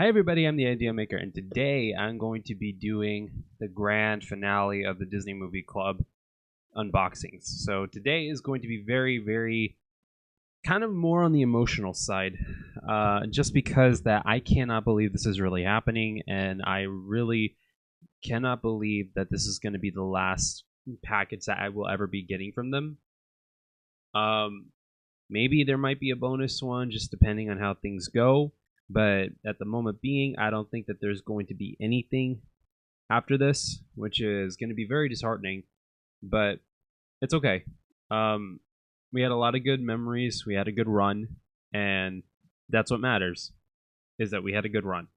Hi everybody, I'm the Idea Maker, and today I'm going to be doing the grand finale of the Disney Movie Club unboxings. So today is going to be very kind of more on the emotional side, just because that I cannot believe this is really happening, and I really cannot believe that this is going to be the last package that I will ever be getting from them. Maybe there might be a bonus one, just depending on how things go. But at the moment being, I don't think that there's going to be anything after this, which is going to be very disheartening. But it's okay. We had a lot of good memories. We had a good run. And that's what matters, is that we had a good run.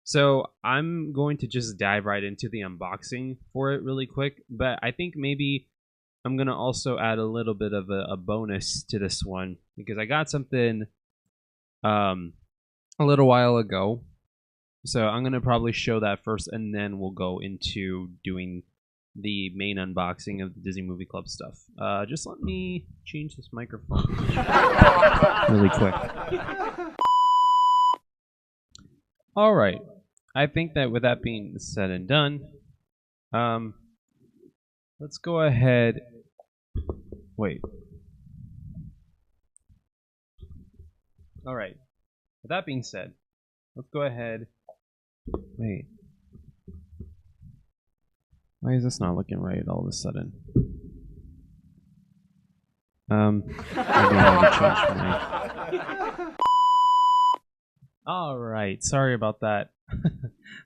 So I'm going to just dive right into the unboxing for it really quick. But I think maybe I'm going to also add a little bit of a bonus to this one, because I got something a little while ago. So I'm going to probably show that first, and then we'll go into doing the main unboxing of the Disney Movie Club stuff. Just let me change this microphone really quick. All right. I think that with that being said and done, let's go ahead. Wait. All right. With that being said, let's go ahead. Wait. Why is this not looking right all of a sudden? Maybe I need to change my... Alright, sorry about that.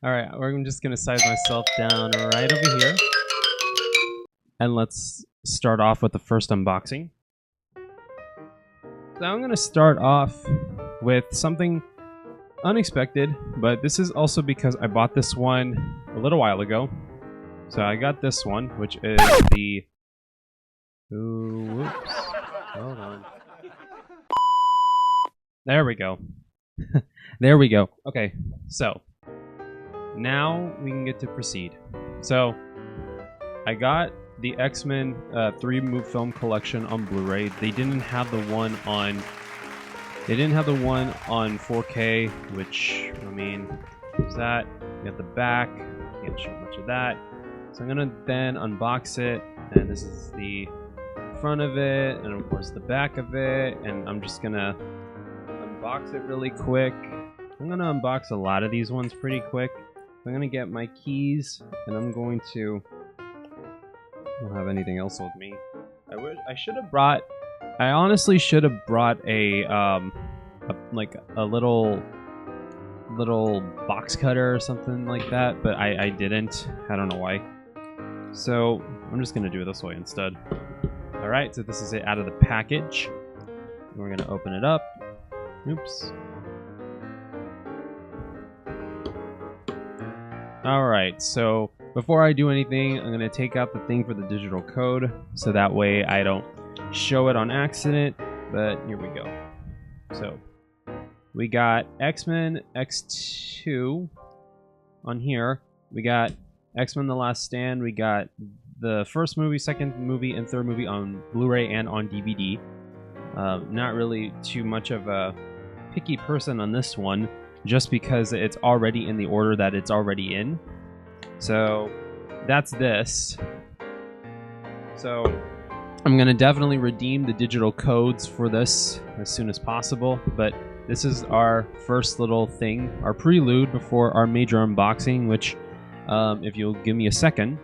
Alright, I'm just going to size myself down right over here. And let's start off with the first unboxing. So I'm going to start off with something unexpected, but this is also because I bought this one a little while ago. So I got this one, which is the... Ooh, whoops. Hold on. There we go. There we go. Okay, so now we can get to proceed. So I got the X-Men 3 film collection on Blu-ray. They didn't have the one on 4K, which, I mean, there's that. You got the back. Can't show much of that. So I'm gonna then unbox it, and this is the front of it, and of course the back of it, and I'm just gonna unbox it really quick. I'm gonna unbox a lot of these ones pretty quick. I'm gonna get my keys, and I'm going to... I don't have anything else with me. I should have brought... I honestly should have brought a little box cutter or something like that, but I didn't. I don't know why. So I'm just gonna do it this way instead. All right, so this is it out of the package. We're gonna open it up. Oops. All right, so before I do anything, I'm gonna take out the thing for the digital code, so that way I don't show it on accident. But here we go. So we got X-Men X2 on here. We got X-Men The Last Stand. We got the first movie, second movie, and third movie on Blu-ray and on DVD. Not really too much of a picky person on this one, just because it's already in the order that it's already in. So that's this. So I'm going to definitely redeem the digital codes for this as soon as possible, but this is our first little thing, our prelude before our major unboxing, which, if you'll give me a second.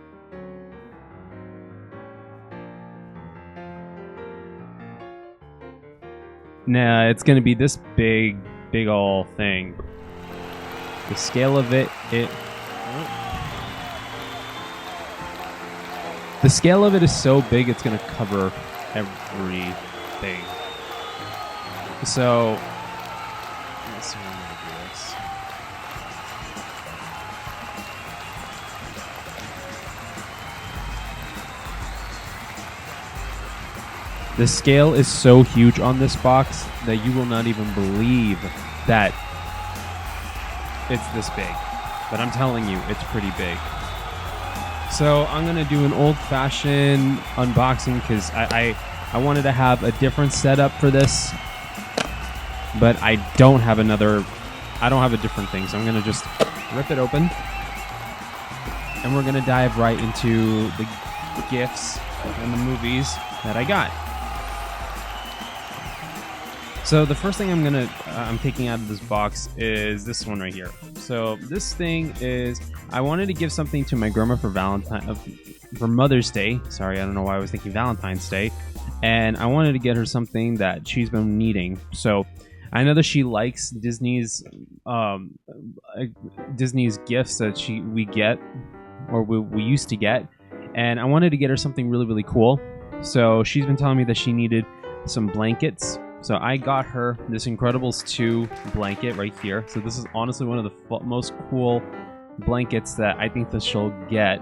Nah, it's going to be this big ol' thing. The scale of it, the scale of it is so big, it's going to cover everything. So, let's see how I'm going to do this. The scale is so huge on this box that you will not even believe that it's this big. But I'm telling you, it's pretty big. So I'm going to do an old-fashioned unboxing because I wanted to have a different setup for this. But I don't have another I don't have a different thing, so I'm gonna just rip it open, and we're gonna dive right into the gifts and the movies that I got. So the first thing I'm taking out of this box is this one right here. So this thing is, I wanted to give something to my grandma for for Mother's Day. Sorry, I don't know why I was thinking Valentine's Day. And I wanted to get her something that she's been needing. So I know that she likes Disney's gifts that we get, or we used to get. And I wanted to get her something really, really cool. So she's been telling me that she needed some blankets. So I got her this Incredibles 2 blanket right here. So this is honestly one of the most cool blankets that I think that she'll get.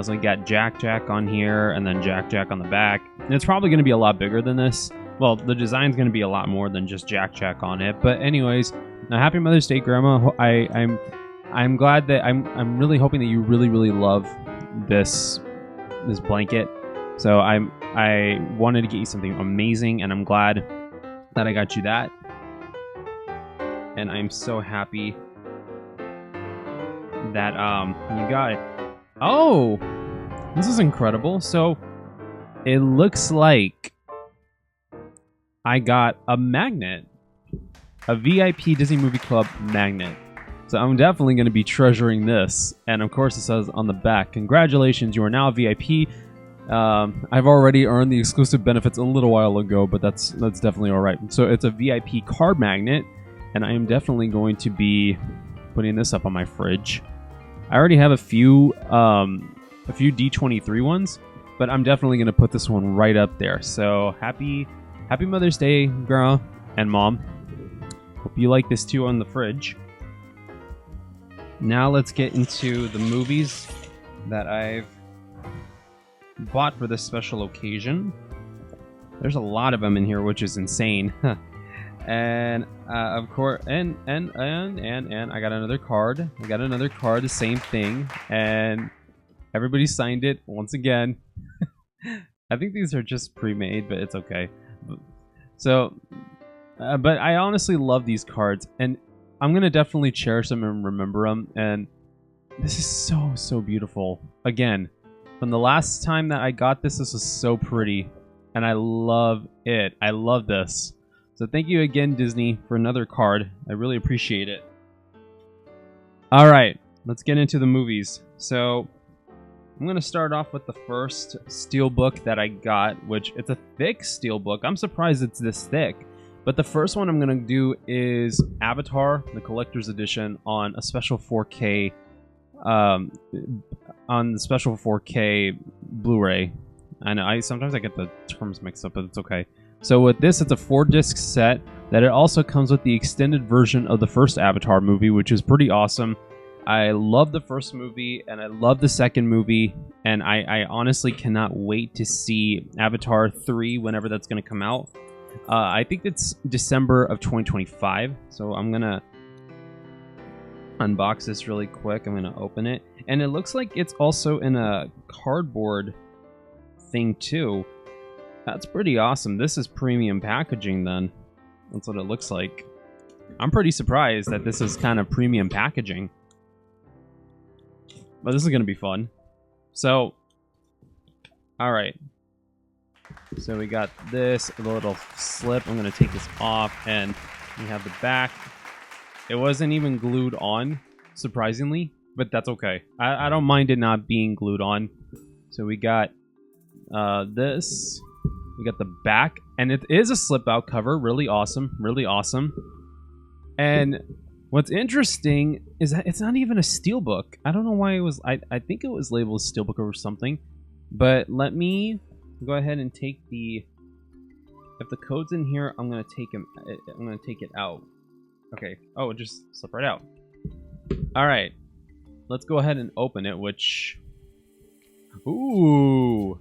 So I got Jack on here, and then Jack on the back. And it's probably going to be a lot bigger than this. Well, the design's going to be a lot more than just Jack on it. But anyways, happy Mother's Day, Grandma. I'm glad that I'm really hoping that you really, really love this blanket. So I wanted to get you something amazing, and I'm glad that I got you that. And I'm so happy that you got it. Oh, this is incredible. So it looks like I got a magnet, a VIP Disney Movie Club magnet. So I'm definitely going to be treasuring this. And of course it says on the back, congratulations, you are now a VIP. I've already earned the exclusive benefits a little while ago, but that's definitely all right. So it's a VIP card magnet, and I am definitely going to be putting this up on my fridge. I already have a few D23 ones, but I'm definitely going to put this one right up there. So happy Mother's Day, Grandma and Mom. Hope you like this too on the fridge. Now let's get into the movies that I've bought for this special occasion. There's a lot of them in here, which is insane. And of course, and I got another card. The same thing, and everybody signed it once again. I think these are just pre-made, but it's okay. So, but I honestly love these cards, and I'm gonna definitely cherish them and remember them. And this is so beautiful. Again, from the last time that I got this was so pretty, and I love it. I love this. So thank you again, Disney, for another card. I really appreciate it. All right, let's get into the movies. So I'm going to start off with the first steelbook that I got, which it's a thick steelbook. I'm surprised it's this thick. But the first one I'm going to do is Avatar, the Collector's Edition, on a special 4K, on the special 4K Blu-ray. I know sometimes I get the terms mixed up, but it's okay. So with this, it's a 4-disc set that it also comes with the extended version of the first Avatar movie, which is pretty awesome. I love the first movie, and I love the second movie, and I honestly cannot wait to see Avatar 3 whenever that's going to come out. I think it's December of 2025, so I'm going to unbox this really quick. I'm going to open it, and it looks like it's also in a cardboard thing too. That's pretty awesome. This is premium packaging then. That's what it looks like. I'm pretty surprised that this is kind of premium packaging. But this is going to be fun. So, alright. So we got this little slip. I'm going to take this off, and we have the back. It wasn't even glued on, surprisingly, but that's okay. I don't mind it not being glued on. So we got this. We got the back, and it is a slip-out cover. Really awesome. Really awesome. And what's interesting is that it's not even a steelbook. I don't know why it was... I think it was labeled steelbook or something. But let me go ahead and take the... If the code's in here, I'm going to take him. I'm going to take it out. Okay. Oh, it just slipped right out. All right. Let's go ahead and open it, which... Ooh...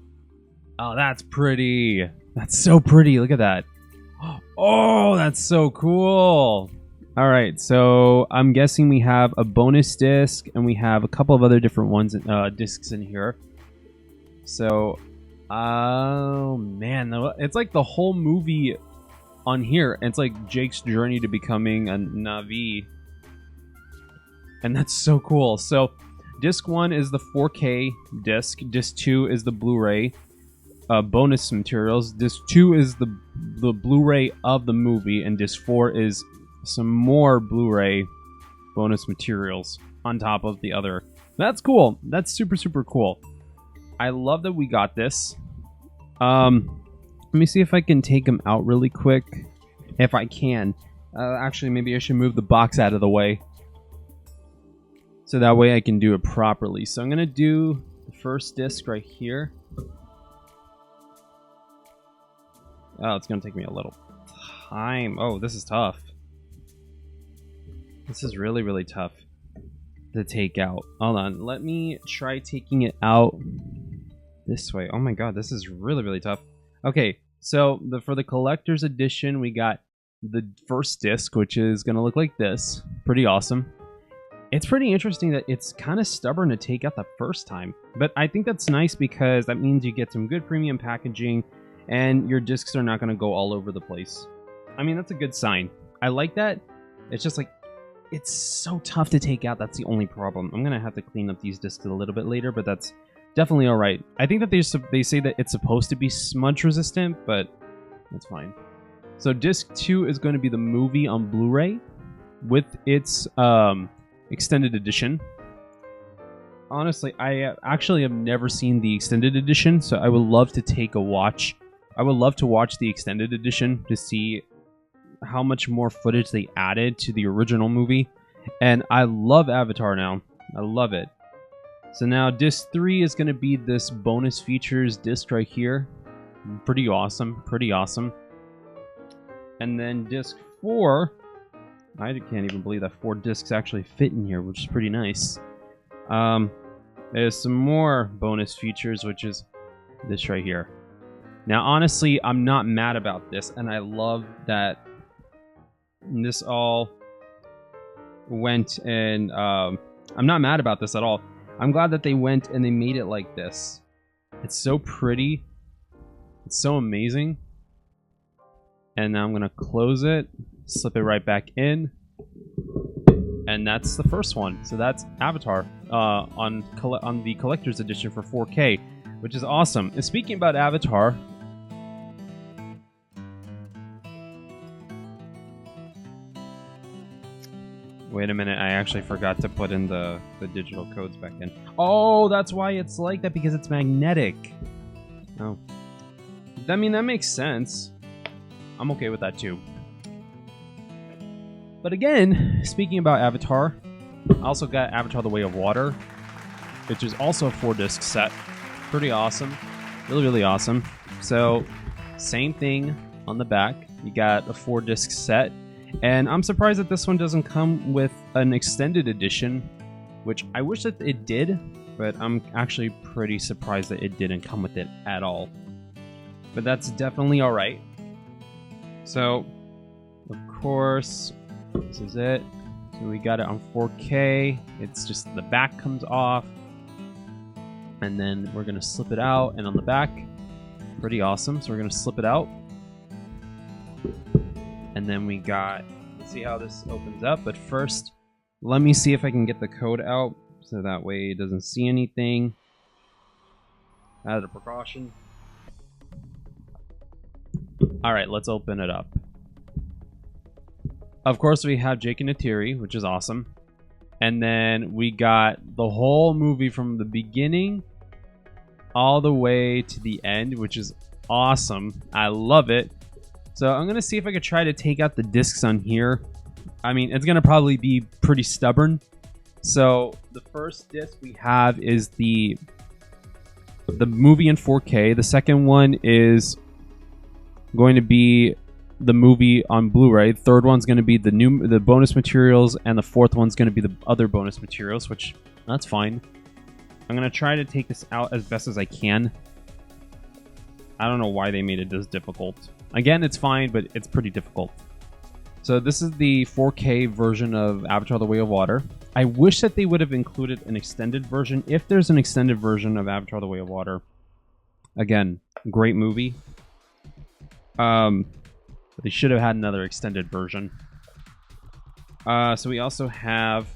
Oh, that's pretty. That's so pretty. Look at that. Oh, that's so cool. All right, so I'm guessing we have a bonus disc, and we have a couple of other different ones, discs in here. So, oh man, it's like the whole movie on here. It's like Jake's journey to becoming a Na'vi. And that's so cool. So disc 1 is the 4K disc. Disc 2 is the Blu-ray bonus materials. Disc 2 is the Blu-ray of the movie, and disc 4 is some more Blu-ray bonus materials on top of the other. That's cool. That's super, super cool. I love that we got this. Let me see if I can take them out really quick. If I can. Actually, maybe I should move the box out of the way, so that way I can do it properly. So I'm going to do the first disc right here. Oh, it's going to take me a little time. Oh, this is tough. This is really, really tough to take out. Hold on. Let me try taking it out this way. Oh my god, this is really, really tough. Okay, so for the collector's edition, we got the first disc, which is going to look like this. Pretty awesome. It's pretty interesting that it's kind of stubborn to take out the first time. But I think that's nice because that means you get some good premium packaging and your discs are not going to go all over the place. I mean, that's a good sign. I like that. It's just like, it's so tough to take out. That's the only problem. I'm going to have to clean up these discs a little bit later, but that's definitely all right. I think that they say that it's supposed to be smudge resistant, but that's fine. So disc 2 is going to be the movie on Blu-ray with its extended edition. Honestly, I actually have never seen the extended edition, so I would love to take a watch. I would love to watch the extended edition to see how much more footage they added to the original movie. And I love Avatar now. I love it. So now disc 3 is going to be this bonus features disc right here. Pretty awesome. Pretty awesome. And then disc 4, I can't even believe that 4 discs actually fit in here, which is pretty nice. There's some more bonus features, which is this right here. Now, honestly, I'm not mad about this, and I love that this all went and I'm not mad about this at all. I'm glad that they went and they made it like this. It's so pretty. It's so amazing. And now I'm going to close it, slip it right back in. And that's the first one. So that's Avatar on the collector's edition for 4K, which is awesome. And speaking about Avatar, wait a minute, I actually forgot to put in the digital codes back in. Oh, that's why it's like that, because it's magnetic. Oh. I mean, that makes sense. I'm okay with that too. But again, speaking about Avatar, I also got Avatar The Way of Water, which is also a 4-disc set. Pretty awesome. Really, really awesome. So, same thing on the back. You got a 4-disc set. And I'm surprised that this one doesn't come with an extended edition, which I wish that it did, but I'm actually pretty surprised that it didn't come with it at all. But that's definitely alright. So, of course, this is it. So we got it on 4K. It's just the back comes off. And then we're going to slip it out. And on the back, pretty awesome. So we're going to slip it out. And then we got, let's see how this opens up. But first, let me see if I can get the code out. So that way it doesn't see anything. As a precaution. Alright, let's open it up. Of course, we have Jake and Neytiri, which is awesome. And then we got the whole movie from the beginning all the way to the end, which is awesome. I love it. So I'm going to see if I could try to take out the discs on here. I mean, it's going to probably be pretty stubborn. So the first disc we have is the movie in 4K. The second one is going to be the movie on Blu-ray. The third one's going to be the bonus materials, and the fourth one's going to be the other bonus materials, which that's fine. I'm going to try to take this out as best as I can. I don't know why they made it this difficult. Again, it's fine, but it's pretty difficult. So this is the 4K version of Avatar The Way of Water. I wish that they would have included an extended version. If there's an extended version of Avatar The Way of Water, again, great movie. They should have had another extended version. So we also have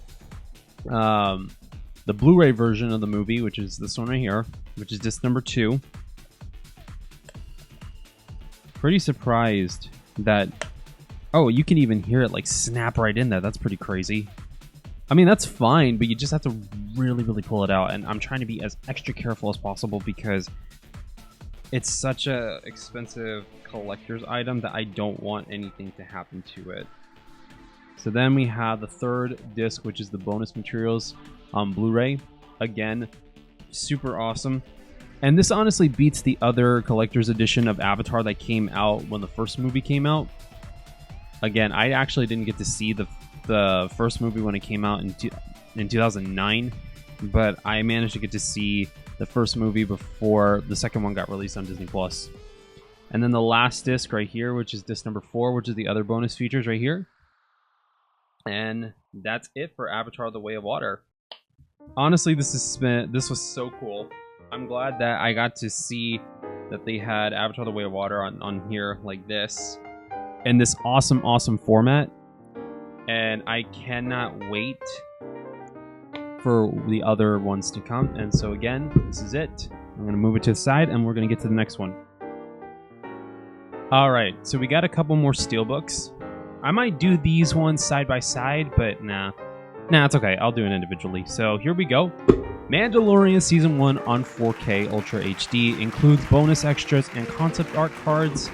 the Blu-ray version of the movie, which is this one right here, which is disc number 2. Pretty surprised that... Oh, you can even hear it like snap right in there. That's pretty crazy. I mean, that's fine, but you just have to really, really pull it out. And I'm trying to be as extra careful as possible because it's such a expensive collector's item that I don't want anything to happen to it. So then we have the third disc, which is the bonus materials on Blu-ray. Again, super awesome. And this honestly beats the other collector's edition of Avatar that came out when the first movie came out. Again, I actually didn't get to see the first movie when it came out in 2009, but I managed to get to see the first movie before the second one got released on Disney+. And then the last disc right here, which is disc number 4, which is the other bonus features right here. And that's it for Avatar: The Way of Water. Honestly, this was so cool. I'm glad that I got to see that they had Avatar: The Way of Water on here like this, in this awesome format. And I cannot wait for the other ones to come. And so again, this is it. I'm going to move it to the side and we're going to get to the next one. Alright, so we got a couple more steelbooks. I might do these ones side by side, but nah, it's okay. I'll do it individually. So here we go. Mandalorian Season 1 on 4K Ultra HD includes bonus extras and concept art cards,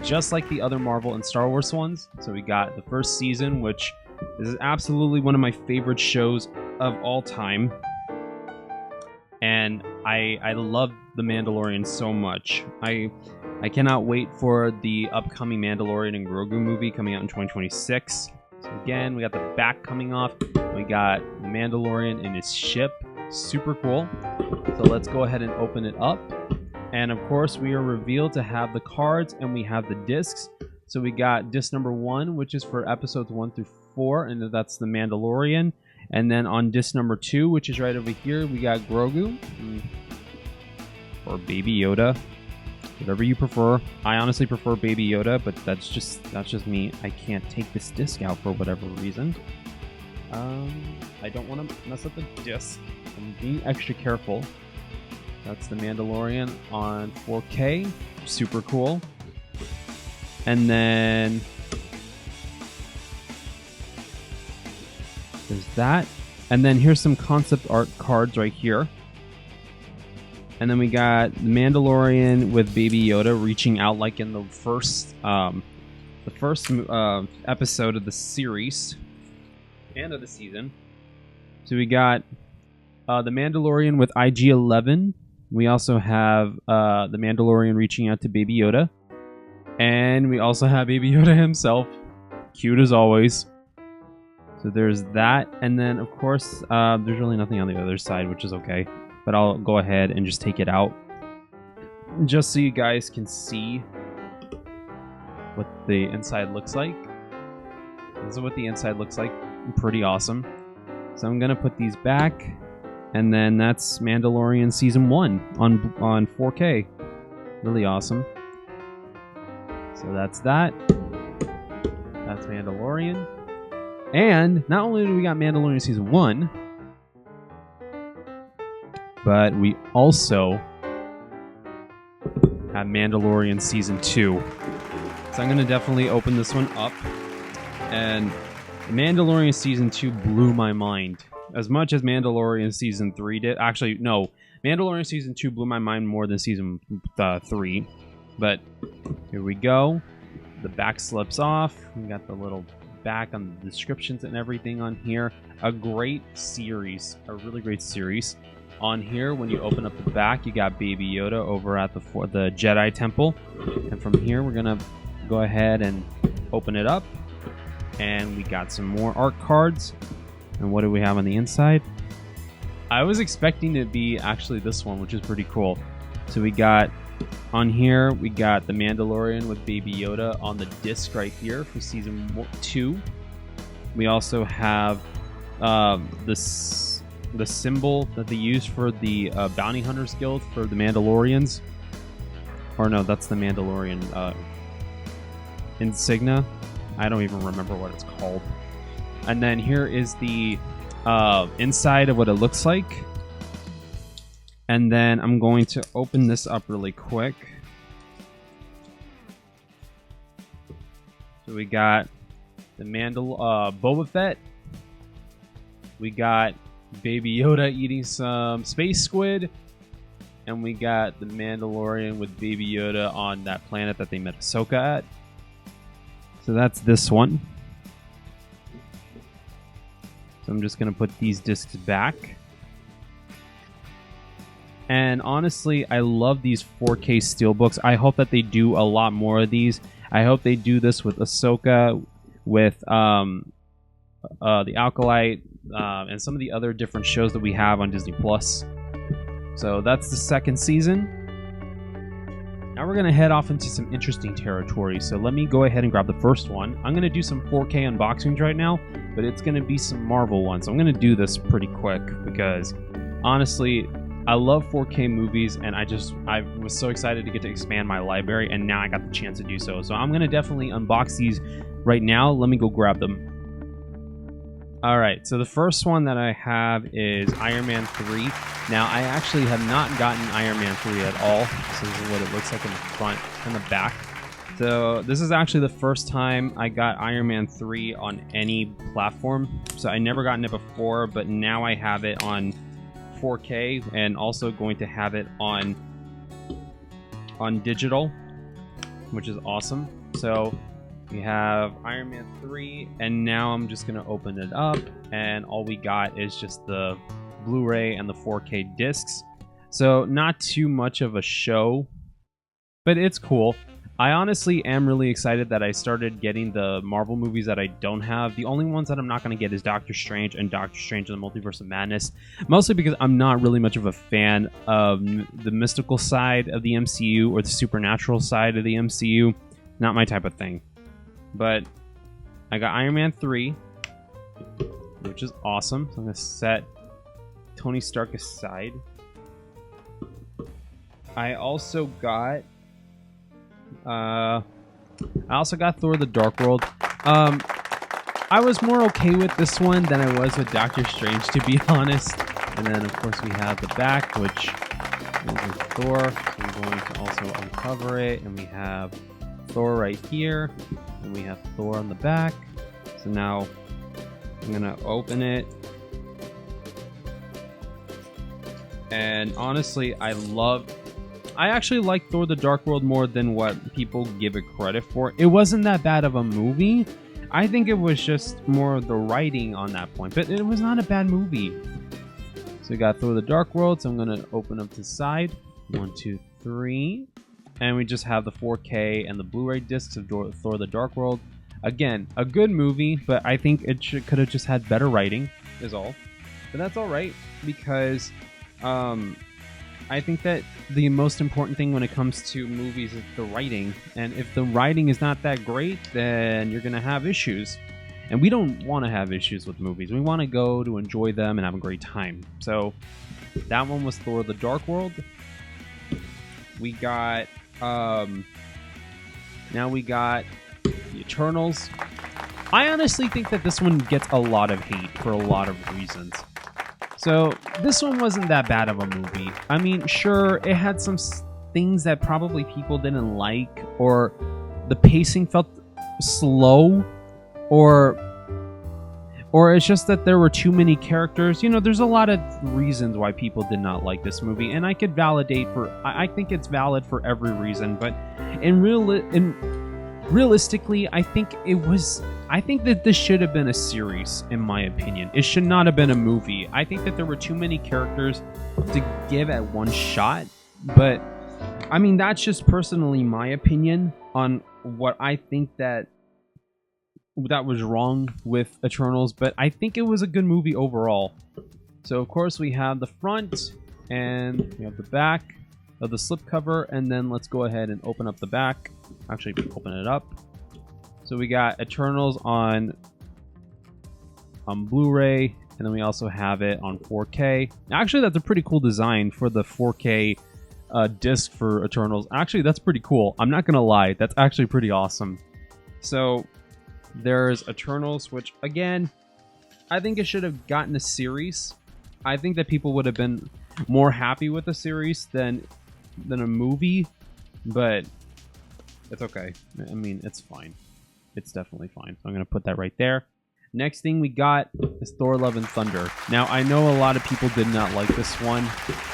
just like the other Marvel and Star Wars ones. So we got the first season, which is absolutely one of my favorite shows of all time. And I love The Mandalorian so much. I cannot wait for the upcoming Mandalorian and Grogu movie coming out in 2026. So again, we got the back coming off. We got the Mandalorian in his ship. Super cool. So let's go ahead and open it up. And of course, we are revealed to have the cards and we have the discs. So we got disc number 1, which is for episodes 1 through 4, and that's the Mandalorian. And then on disc number 2, which is right over here, we got Grogu or Baby Yoda, whatever you prefer. I honestly prefer Baby Yoda, but that's just me. I can't take this disc out for whatever reason. I don't want to mess up the disc. I'm being extra careful. That's the Mandalorian on 4K. Super cool. And then there's that. And then here's some concept art cards right here. And then we got the Mandalorian with Baby Yoda reaching out like in the first episode of the series and of the season. So we got the Mandalorian with IG-11. We also have the Mandalorian reaching out to Baby Yoda. And we also have Baby Yoda himself. Cute as always. So there's that. And then, of course, there's really nothing on the other side, which is okay. But I'll go ahead and just take it out. Just so you guys can see what the inside looks like. This is what the inside looks like. Pretty awesome. So I'm going to put these back. And then that's Mandalorian Season 1 on 4K. Really awesome. So that's that. That's Mandalorian. And not only do we got Mandalorian Season 1, but we also have Mandalorian Season 2. So I'm going to definitely open this one up. And Mandalorian Season 2 blew my mind. As much as Mandalorian Season 3 did. Actually, no. Mandalorian Season 2 blew my mind more than Season 3. But here we go. The back slips off. We got the little back on the descriptions and everything on here. A great series. A really great series. On here, when you open up the back, you got Baby Yoda over at the Jedi Temple. And from here, we're going to go ahead and open it up. And we got some more art cards. And what do we have on the inside? I was expecting to be actually this one, which is pretty cool. So we got, on here, we got the Mandalorian with Baby Yoda on the disc right here for Season 2. We also have the symbol that they use for the Bounty Hunters Guild for the Mandalorians. Or no, that's the Mandalorian insignia. I don't even remember what it's called. And then here is the inside of what it looks like. And then I'm going to open this up really quick. So we got the Boba Fett. We got Baby Yoda eating some space squid. And we got the Mandalorian with Baby Yoda on that planet that they met Ahsoka at. So that's this one. So I'm just going to put these discs back. And honestly, I love these 4K steelbooks. I hope that they do a lot more of these. I hope they do this with Ahsoka, with the Acolyte, and some of the other different shows that we have on Disney Plus. So that's the second season. Now we're going to head off into some interesting territory. So let me go ahead and grab the first one. I'm going to do some 4K unboxings right now, but it's going to be some Marvel ones. I'm going to do this pretty quick because honestly, I love 4K movies, and I was so excited to get to expand my library, and now I got the chance to do so. So I'm going to definitely unbox these right now. Let me go grab them. Alright, so the first one that I have is Iron Man 3. Now, I actually have not gotten Iron Man 3 at all. So this is what it looks like in the front and the back. So this is actually the first time I got Iron Man 3 on any platform. So I never gotten it before, but now I have it on 4K and also going to have it on digital, which is awesome. So we have Iron Man 3, and now I'm just going to open it up, and all we got is just the Blu-ray and the 4K discs. So not too much of a show, but it's cool. I honestly am really excited that I started getting the Marvel movies that I don't have. The only ones that I'm not going to get is Doctor Strange and Doctor Strange and the Multiverse of Madness, mostly because I'm not really much of a fan of the mystical side of the MCU or the supernatural side of the MCU. Not my type of thing. But I got Iron Man 3, which is awesome. So I'm going to set Tony Stark aside. I also got Thor: The Dark World. I was more okay with this one than I was with Doctor Strange, to be honest. And then, of course, we have the back, which is with Thor. So I'm going to also uncover it. And we have Thor right here. And we have Thor on the back. So now I'm going to open it. And honestly, I actually like Thor: The Dark World more than what people give it credit for. It wasn't that bad of a movie. I think it was just more of the writing on that point. But it was not a bad movie. So we got Thor: The Dark World. So I'm going to open up the side. 1, 2, 3. And we just have the 4K and the Blu-ray discs of Thor: The Dark World. Again, a good movie, but I think it could have just had better writing, is all. But that's all right, because I think that the most important thing when it comes to movies is the writing. And if the writing is not that great, then you're going to have issues. And we don't want to have issues with movies. We want to go to enjoy them and have a great time. So that one was Thor: The Dark World. We got... now we got the Eternals. I honestly think that this one gets a lot of hate for a lot of reasons. So this one wasn't that bad of a movie. I mean, sure, it had some things that probably people didn't like, or the pacing felt slow, or it's just that there were too many characters. You know, there's a lot of reasons why people did not like this movie, and I could validate I think it's valid for every reason, but realistically, I think that this should have been a series, in my opinion. It should not have been a movie. I think that there were too many characters to give at one shot, but I mean, that's just personally my opinion on what I think that was wrong with Eternals, but I think it was a good movie overall. So of course we have the front and we have the back of the slipcover, and then let's go ahead and open up the back. Actually, open it up. So we got Eternals on Blu-ray, and then we also have it on 4K. Actually, that's a pretty cool design for the 4K disc for Eternals. Actually, that's pretty cool. I'm not gonna lie, that's actually pretty awesome. So there's Eternals, which again, I think it should have gotten a series. I think that people would have been more happy with a series than a movie, but it's okay. I mean, it's fine. It's definitely fine. So I'm gonna put that right there. Next thing we got is Thor: Love and Thunder. Now I know a lot of people did not like this one.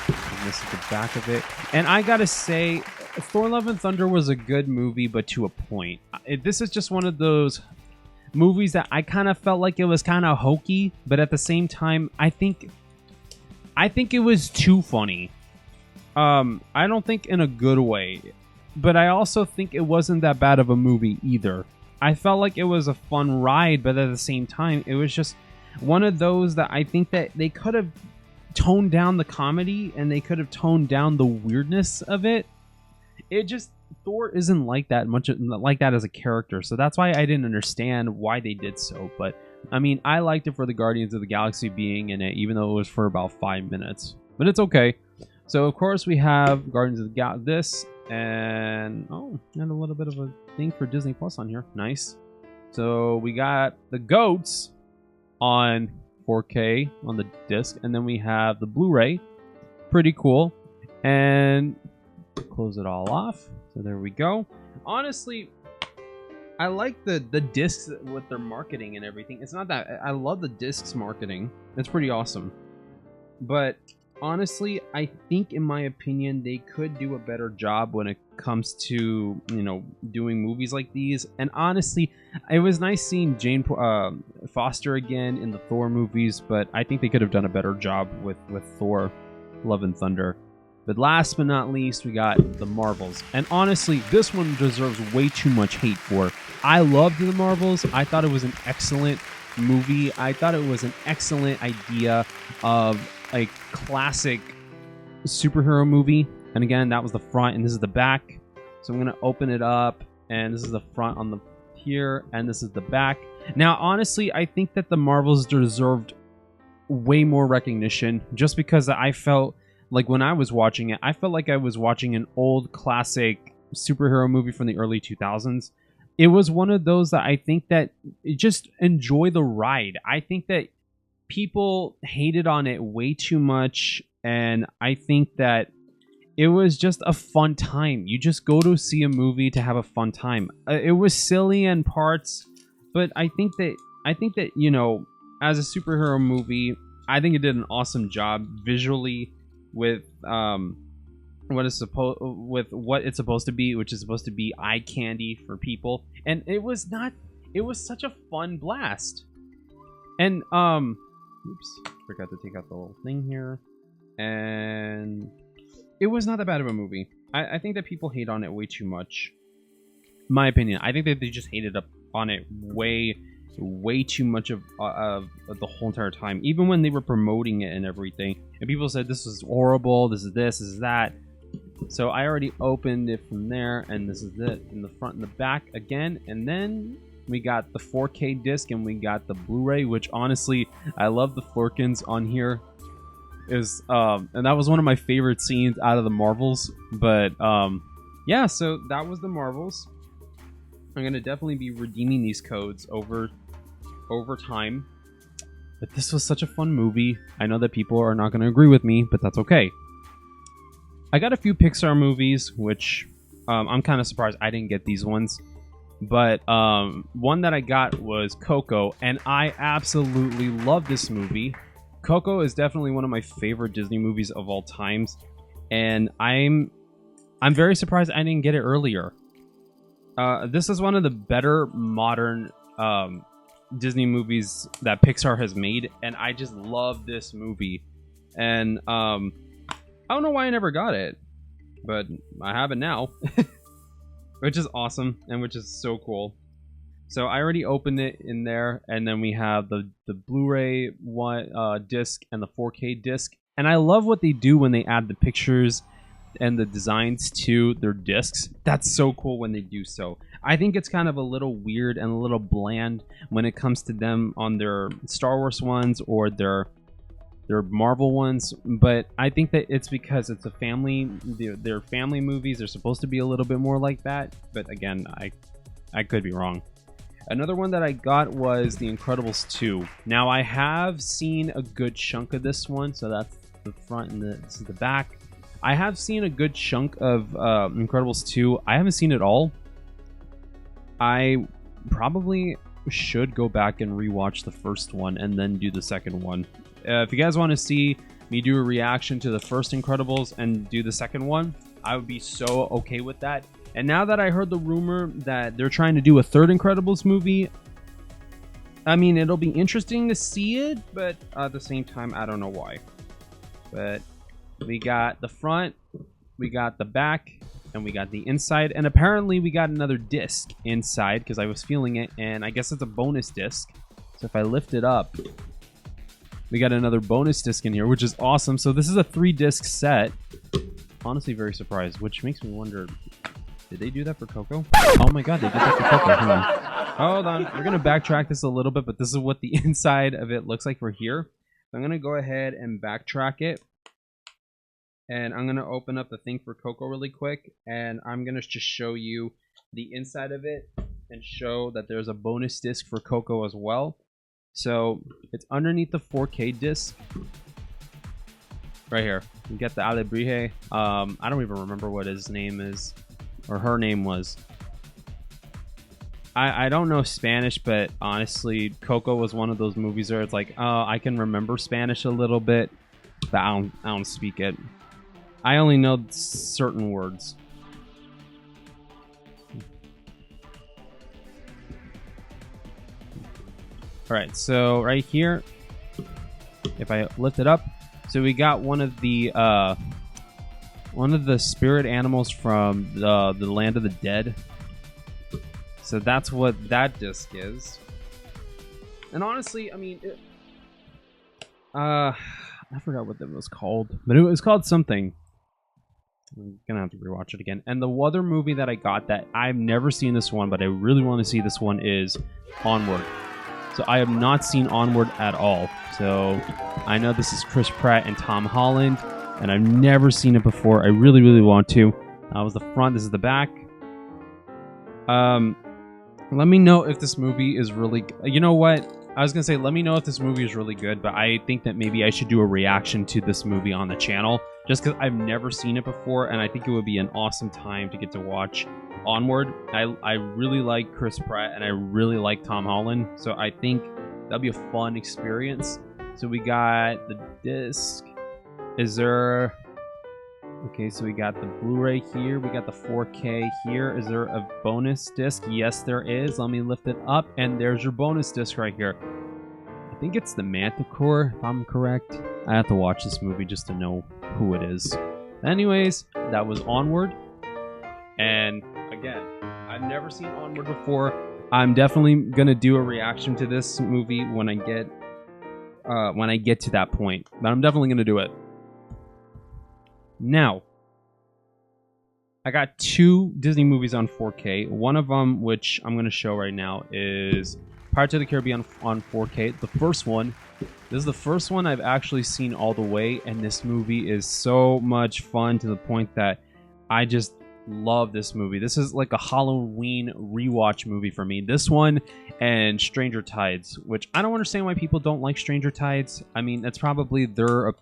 And this is the back of it, and I gotta say, Thor: Love and Thunder was a good movie, but to a point. This is just one of those movies that I kind of felt like it was kind of hokey, but at the same time, I think it was too funny. I don't think in a good way, but I also think it wasn't that bad of a movie either. I felt like it was a fun ride, but at the same time, it was just one of those that I think that they could have toned down the comedy and they could have toned down the weirdness of it. It just, Thor isn't like that much like that as a character, so that's why I didn't understand why they did so. But I mean, I liked it for the Guardians of the Galaxy being in it, even though it was for about 5 minutes. But it's okay. So of course we have Guardians of the Galaxy, this, and and a little bit of a thing for Disney Plus on here. Nice. So we got the goats on 4K on the disc, and then we have the Blu-ray. Pretty cool. And close it all off. So there we go. Honestly, I like the discs with their marketing and everything. It's not that I love the discs marketing. It's pretty awesome. But honestly, I think, in my opinion, they could do a better job when it comes to, doing movies like these. And honestly, it was nice seeing Jane Foster again in the Thor movies, but I think they could have done a better job with Thor: Love and Thunder. But last but not least, we got the Marvels. And honestly, this one deserves way too much hate for. I loved the Marvels. I thought it was an excellent movie. I thought it was an excellent idea of a classic superhero movie. And again, that was the front and this is the back. So I'm going to open it up, and this is the front on the here, and this is the back. Now, honestly, I think that the Marvels deserved way more recognition, just because I felt like when I was watching it, I felt like I was watching an old classic superhero movie from the early 2000s. It was one of those that I think that just enjoy the ride. I think that people hated on it way too much, and I think that it was just a fun time. You just go to see a movie to have a fun time. It was silly in parts, but I think that as a superhero movie, I think it did an awesome job visually with what it's supposed to be, which is supposed to be eye candy for people. And it was such a fun blast. And oops, forgot to take out the little thing here. And it was not that bad of a movie. I think that people hate on it way too much. My opinion. I think that they just hated up on it way too much of the whole entire time. Even when they were promoting it and everything, and people said this is horrible, this is that. So I already opened it from there, and this is it in the front and the back again. And then we got the 4K disc and we got the Blu-ray, which honestly, I love the Flurkins on here. And that was one of my favorite scenes out of the Marvels. But yeah, so that was the Marvels. I'm gonna definitely be redeeming these codes over time. But this was such a fun movie. I know that people are not gonna agree with me, but that's okay. I got a few Pixar movies, which I'm kind of surprised I didn't get these ones. But one that I got was Coco, and I absolutely love this movie. Coco is definitely one of my favorite Disney movies of all times, and I'm very surprised I didn't get it earlier. This is one of the better modern Disney movies that Pixar has made, and I just love this movie. And I don't know why I never got it, but I have it now, which is awesome and which is so cool. So I already opened it in there, and then we have the Blu-ray disc and the 4K disc. And I love what they do when they add the pictures and the designs to their discs. That's so cool when they do so. I think it's kind of a little weird and a little bland when it comes to them on their Star Wars ones or their Marvel ones, but I think that it's because it's a family. They're family movies. They're supposed to be a little bit more like that, but again, I could be wrong. Another one that I got was The Incredibles 2. Now, I have seen a good chunk of this one, so that's the front and this is the back. I have seen a good chunk of Incredibles 2. I haven't seen it all. I probably should go back and rewatch the first one and then do the second one. If you guys want to see me do a reaction to the first Incredibles and do the second one, I would be so okay with that. And now that I heard the rumor that they're trying to do a third Incredibles movie, I mean, it'll be interesting to see it, but at the same time, I don't know why. But we got the front, we got the back, and we got the inside. And apparently we got another disc inside because I was feeling it, and I guess it's a bonus disc. So if I lift it up, we got another bonus disc in here, which is awesome. So this is a 3-disc set. Honestly, very surprised, which makes me wonder, did they do that for Coco? Oh my god, they did that for Coco. Hold on. We're going to backtrack this a little bit, but this is what the inside of it looks like for here. So I'm going to go ahead and backtrack it. And I'm going to open up the thing for Coco really quick. And I'm going to just show you the inside of it and show that there's a bonus disc for Coco as well. So it's underneath the 4K disc. Right here. You get the Alebrije. I don't even remember what his name is. Or her name was. I don't know Spanish, but honestly, Coco was one of those movies where it's like, oh, I can remember Spanish a little bit, but I don't speak it. I only know certain words. Alright, so right here, if I lift it up, so we got one of the spirit animals from the Land of the Dead. So that's what that disc is. And honestly, I mean, I forgot what that was called, but it was called something. I'm gonna have to rewatch it again. And the other movie that I got that I've never seen this one, but I really want to see this one is Onward. So I have not seen Onward at all. So I know this is Chris Pratt and Tom Holland, and I've never seen it before. I really, really want to. That was the front. This is the back. Let me know if this movie is really... You know what? I was going to say, let me know if this movie is really good, but I think that maybe I should do a reaction to this movie on the channel, just because I've never seen it before, and I think it would be an awesome time to get to watch Onward. I really like Chris Pratt, and I really like Tom Holland, so I think that'll be a fun experience. So we got the disc. Is there... Okay, so we got the Blu-ray here. We got the 4K here. Is there a bonus disc? Yes, there is. Let me lift it up, and there's your bonus disc right here. I think it's the Manticore, if I'm correct. I have to watch this movie just to know who it is. Anyways, that was Onward. And again, I've never seen Onward before. I'm definitely gonna do a reaction to this movie when I get to that point. But I'm definitely gonna do it. Now, I got 2 Disney movies on 4K. One of them, which I'm going to show right now, is Pirates of the Caribbean on 4K. The first one, this is the first one I've actually seen all the way, and this movie is so much fun to the point that I just love this movie. This is like a Halloween rewatch movie for me. This one and Stranger Tides, which I don't understand why people don't like Stranger Tides. I mean, that's probably their...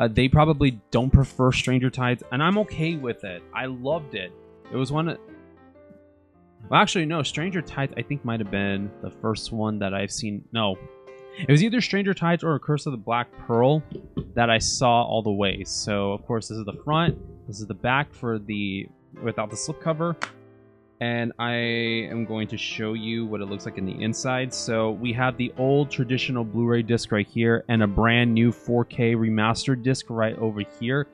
they probably don't prefer Stranger Tides, and I'm okay with it. I loved it. It was one of... Well, actually, no. Stranger Tides, I think, might have been the first one that I've seen. No. It was either Stranger Tides or A Curse of the Black Pearl that I saw all the way. So, of course, this is the front. This is the back for the... without the slipcover. And I am going to show you what it looks like in the inside. So we have the old traditional Blu-ray disc right here and a brand new 4K remastered disc right over here.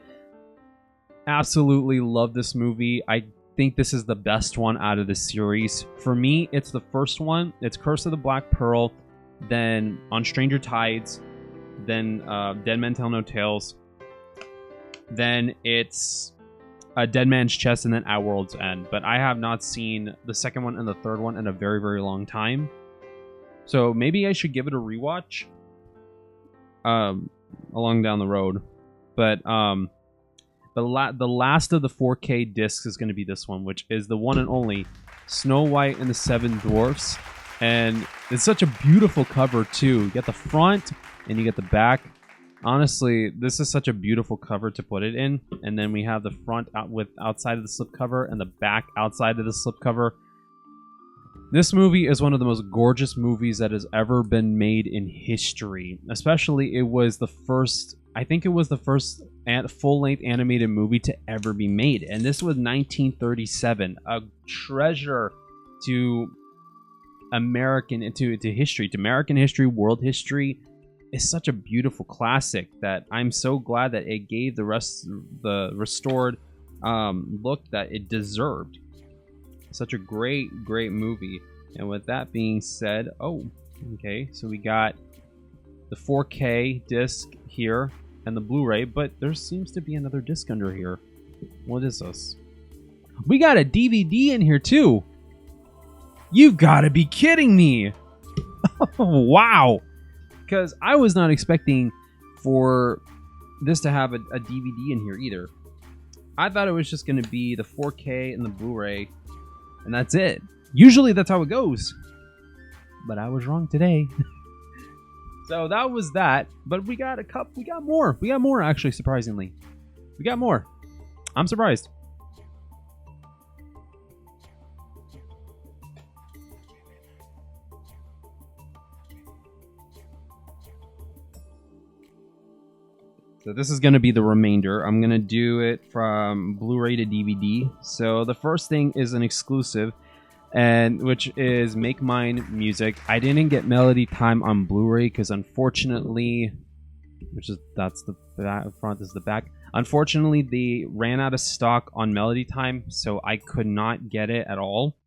Absolutely love this movie. I think this is the best one out of the series. For me, it's the first one. It's Curse of the Black Pearl, then On Stranger Tides, then Dead Men Tell No Tales, then it's... Dead Man's Chest, and then At World's End. But I have not seen the second one and the third one in a very, very long time. So maybe I should give it a rewatch along down the road. But the last of the 4K discs is going to be this one, which is the one and only Snow White and the Seven Dwarfs. And it's such a beautiful cover too. You get the front and you get the back. Honestly, this is such a beautiful cover to put it in. And then we have the front out with outside of the slipcover and the back outside of the slipcover. This movie is one of the most gorgeous movies that has ever been made in history. Especially, it was the first, I think it was the first full-length animated movie to ever be made. And this was 1937, a treasure to American history, to American history, world history. Is such a beautiful classic that I'm so glad that it gave the restored look that it deserved. Such a great movie. And with that being said, okay, so we got the 4K disc here and the Blu-ray, but there seems to be another disc under here. What is this? We got a DVD in here too. You've got to be kidding me. Wow. Because I was not expecting for this to have a DVD in here either. I thought it was just going to be the 4K and the Blu-ray, and that's it. Usually that's how it goes. But I was wrong today. So that was that. But we got more. We got more, actually, surprisingly. We got more. I'm surprised. So this is going to be the remainder. I'm going to do it from Blu-ray to DVD. So the first thing is an exclusive, and which is Make Mine Music. I didn't get Melody Time on Blu-ray because unfortunately, that's the front is the back. Unfortunately, they ran out of stock on Melody Time, so I could not get it at all.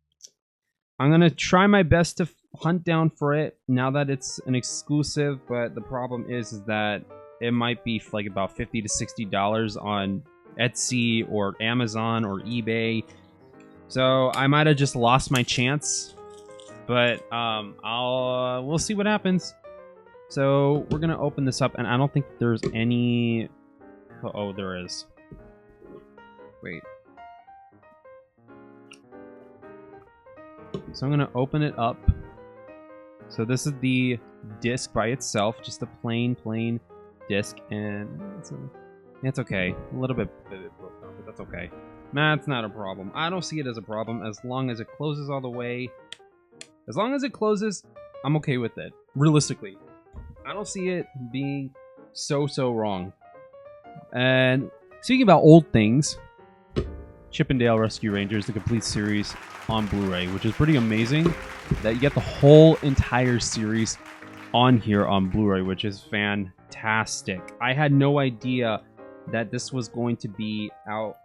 I'm going to try my best to hunt down for it now that it's an exclusive, but the problem is that it might be like about $50 to $60 on Etsy or Amazon or eBay. So I might have just lost my chance, but we'll see what happens. So we're gonna open this up, and I don't think there's any. Oh, there is. Wait. So I'm gonna open it up. So this is the disc by itself, just a plain disc, and it's okay. A little bit broke off, but that's okay. That's not a problem. I don't see it as a problem as long as it closes all the way. As long as it closes, I'm okay with it. Realistically, I don't see it being so wrong. And speaking about old things, Chip 'n Dale Rescue Rangers, the complete series on Blu-ray, which is pretty amazing that you get the whole entire series on here on Blu-ray, which is fantastic. I had no idea that this was going to be out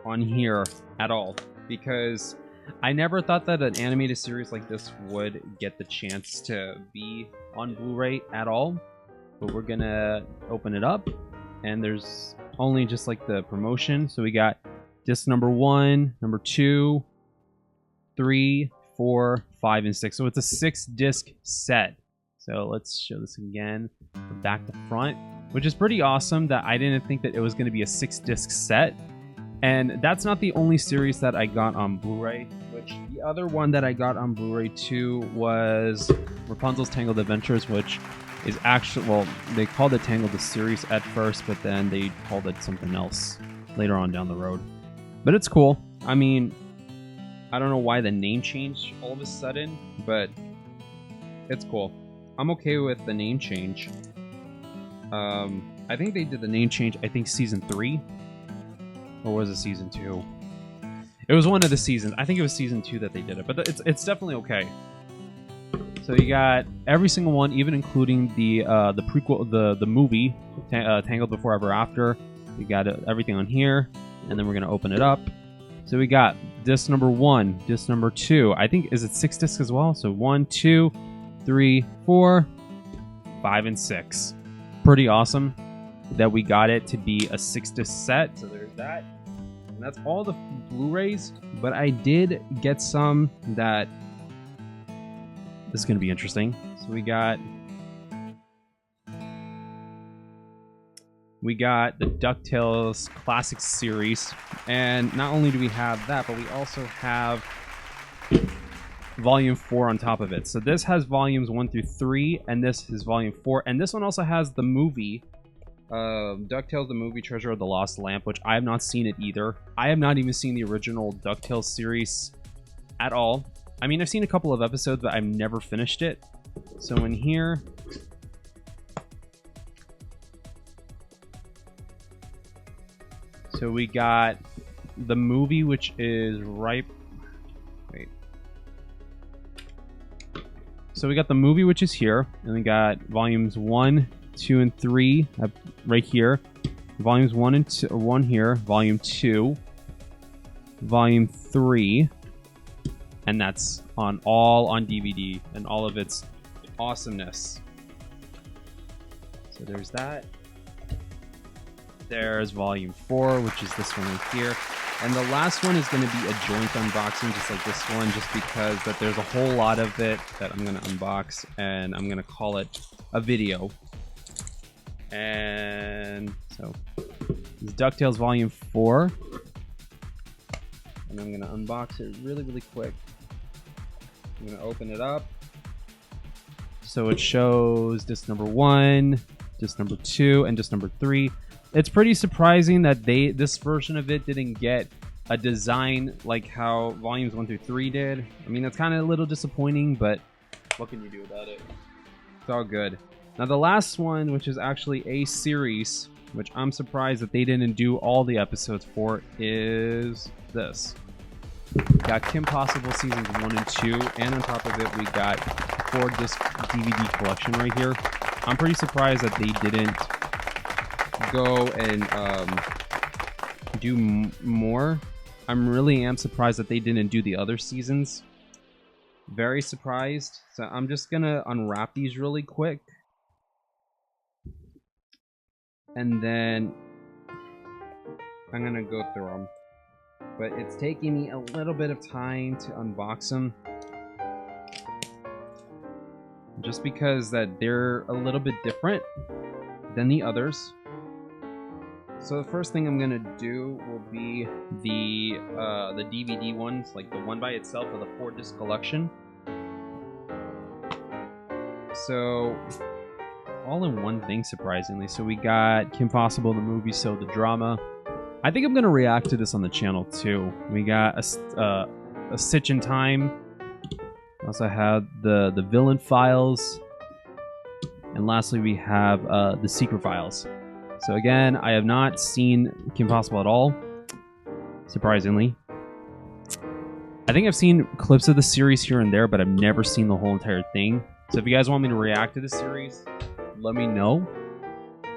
on here at all, because I never thought that an animated series like this would get the chance to be on Blu-ray at all. But we're gonna open it up, and there's only just like the promotion. So we got disc number 1, number 2, 3, 4, 5, and 6. So it's a 6-disc set. So let's show this again from back to front, which is pretty awesome that I didn't think that it was going to be a 6-disc set. And that's not the only series that I got on Blu-ray, which the other one that I got on Blu-ray too was Rapunzel's Tangled Adventures, which is actually, well, they called it Tangled the series at first, but then they called it something else later on down the road. But it's cool. I mean, I don't know why the name changed all of a sudden, but it's cool. I'm okay with the name change. I think they did the name change, I think season 3, or was it season 2? It was one of the seasons. I think it was season 2 that they did it, but it's definitely okay. So you got every single one, even including the prequel, the movie Tangled Before Ever After. You got everything on here, and then we're gonna open it up. So we got disc number 1, disc number 2. I think, is it 6 discs as well? So 1, 2, 3, 4, 5, and 6. Pretty awesome that we got it to be a 6-disc set. So there's that. And that's all the Blu-rays. But I did get some that... This is going to be interesting. So we got the DuckTales Classic Series. And not only do we have that, but we also have volume 4 on top of it. So this has volumes 1 through 3, and this is volume 4. And this one also has the movie, DuckTales, the movie Treasure of the Lost Lamp, which I have not seen it either. I have not even seen the original DuckTales series at all. I mean, I've seen a couple of episodes, but I've never finished it. So in here, so we got the movie, which is right. Wait. So we got the movie, which is here, and we got volumes 1, 2, and 3 right here. Volumes 1 and 2, 1 here. Volume 2, volume 3, and that's all on DVD and all of its awesomeness. So there's that. There's volume 4, which is this one right here. And the last one is going to be a joint unboxing, just like this one, just because that there's a whole lot of it that I'm going to unbox, and I'm going to call it a video. And so, this is DuckTales Volume 4. And I'm going to unbox it really, really quick. I'm going to open it up. So it shows disc number 1, disc number 2, and disc number 3. It's pretty surprising that this version of it didn't get a design like how volumes 1 through 3 did. I mean, that's kind of a little disappointing, but what can you do about it? It's all good. Now the last one, which is actually a series, which I'm surprised that they didn't do all the episodes for, is this. We got Kim Possible seasons 1 and 2, and on top of it we got 4-disc DVD collection right here. I'm pretty surprised that they didn't go and do more. I'm really surprised that they didn't do the other seasons. Very surprised. So I'm just gonna unwrap these really quick, and then I'm gonna go through them. But it's taking me a little bit of time to unbox them, just because that they're a little bit different than the others. So the first thing I'm gonna do will be the DVD ones, like the one by itself, or the 4-disc collection. So all in one thing, surprisingly. So we got Kim Possible, the movie, so the drama. I think I'm gonna react to this on the channel too. We got a Stitch in Time. Also have the Villain Files, and lastly we have the Secret Files. So again, I have not seen Kim Possible at all, surprisingly. I think I've seen clips of the series here and there, but I've never seen the whole entire thing. So if you guys want me to react to the series, let me know. I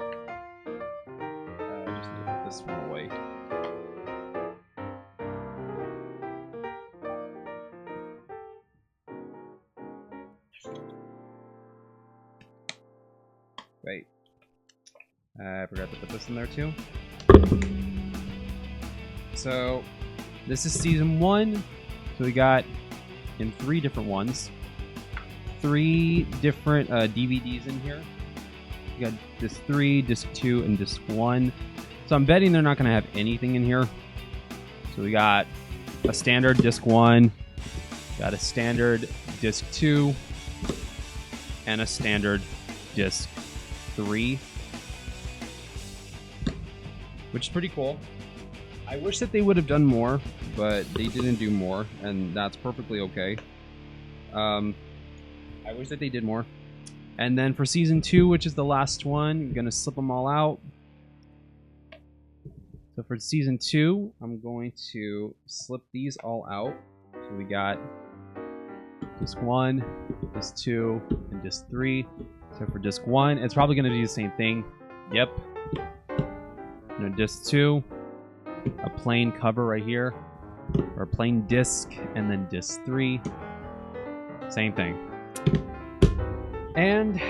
just need to put this one away. Wait. I forgot to put this in there too. So, this is season 1. So we got in 3 different ones. 3 different DVDs in here. We got disc 3, disc 2, and disc 1. So I'm betting they're not going to have anything in here. So we got a standard disc 1, got a standard disc 2, and a standard disc 3. Which is pretty cool. I wish that they would have done more, but they didn't do more, and that's perfectly okay. I wish that they did more. And then for season 2, which is the last one, I'm gonna slip them all out. So for season 2, I'm going to slip these all out. So we got disc 1, disc 2, and disc 3. So for disc 1, it's probably gonna do the same thing. Yep. Disc 2, a plain cover right here, or a plain disc, and then disc 3, same thing. And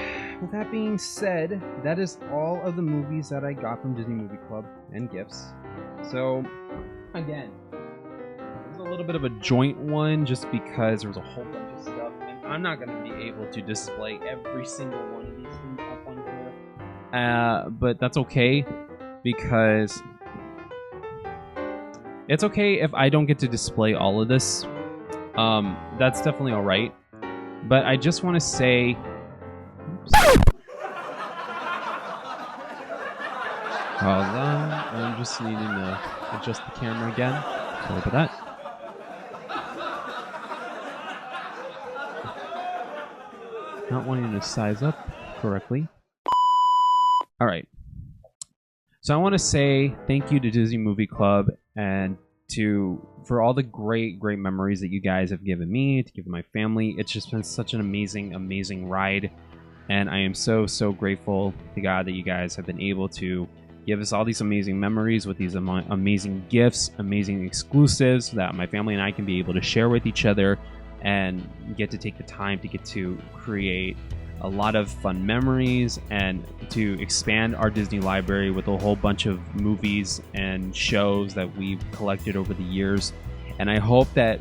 with that being said, that is all of the movies that I got from Disney Movie Club and gifts. So again, there's a little bit of a joint one just because there was a whole bunch of stuff, and I'm not going to be able to display every single one of these things up on here. But that's okay, because it's okay if I don't get to display all of this. that's definitely all right. But I just want to say, hold on, I'm just needing to adjust the camera again. Sorry about that. Not wanting to size up correctly. All right. So I want to say thank you to Disney Movie Club and for all the great memories that you guys have given me, to give my family. It's just been such an amazing ride, and I am so grateful to God that you guys have been able to give us all these amazing memories with these amazing gifts, amazing exclusives that my family and I can be able to share with each other and get to take the time to get to create a lot of fun memories and to expand our Disney library with a whole bunch of movies and shows that we've collected over the years. And I hope that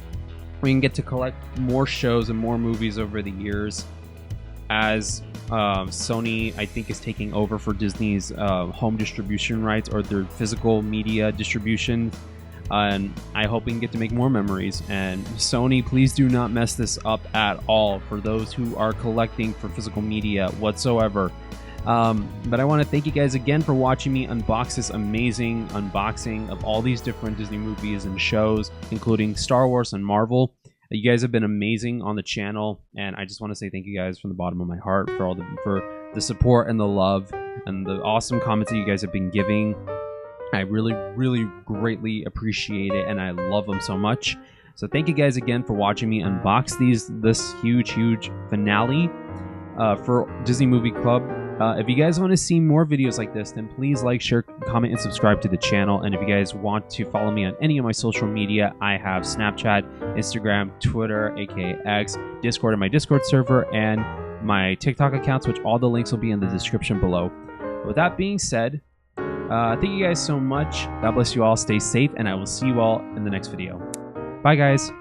we can get to collect more shows and more movies over the years as Sony, I think, is taking over for Disney's home distribution rights or their physical media distribution. And I hope we can get to make more memories. And Sony, please do not mess this up at all for those who are collecting for physical media whatsoever. But I want to thank you guys again for watching me unbox this amazing unboxing of all these different Disney movies and shows, including Star Wars and Marvel. You guys have been amazing on the channel, and I just want to say thank you guys from the bottom of my heart for the support and the love and the awesome comments that you guys have been giving. I really greatly appreciate it, and I love them so much. So thank you guys again for watching me unbox this huge finale for Disney Movie Club. If you guys want to see more videos like this, then please like, share, comment, and subscribe to the channel. And if you guys want to follow me on any of my social media, I have Snapchat, Instagram, Twitter, aka X, Discord, and my Discord server, and my TikTok accounts, which all the links will be in the description below. With that being said, thank you guys so much. God bless you all. Stay safe, and I will see you all in the next video. Bye, guys.